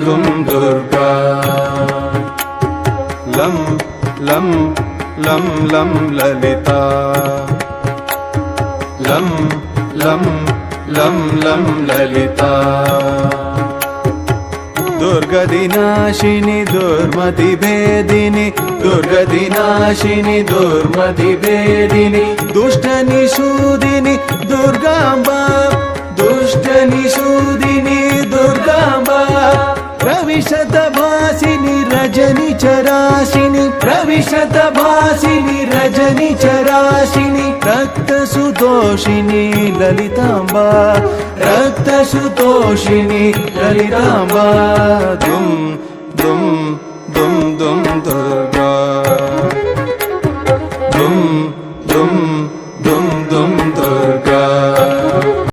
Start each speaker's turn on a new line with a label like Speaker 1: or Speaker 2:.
Speaker 1: दुं दुर्गा लं लं लं लं ललिता लं लं लं लं ललिता दुर्गदिनाशिनी दुर्मति भेदिनी दुर्गदिनाशिनी दुर्मति भेदिनी दुष्टनिषूदिनी दुर्गाम्बा दुष्टनिषूदिनी दुर्गाम्बा प्रविशतभासिनी रजनिचराशिनी प्रविशतभासिनी रजनिचराशिनी रक्तसुतोषिनी ललिताम्बा रक्तसुतोषिनी ललिताम्बा दुं दुं दुं दुं दुर्गा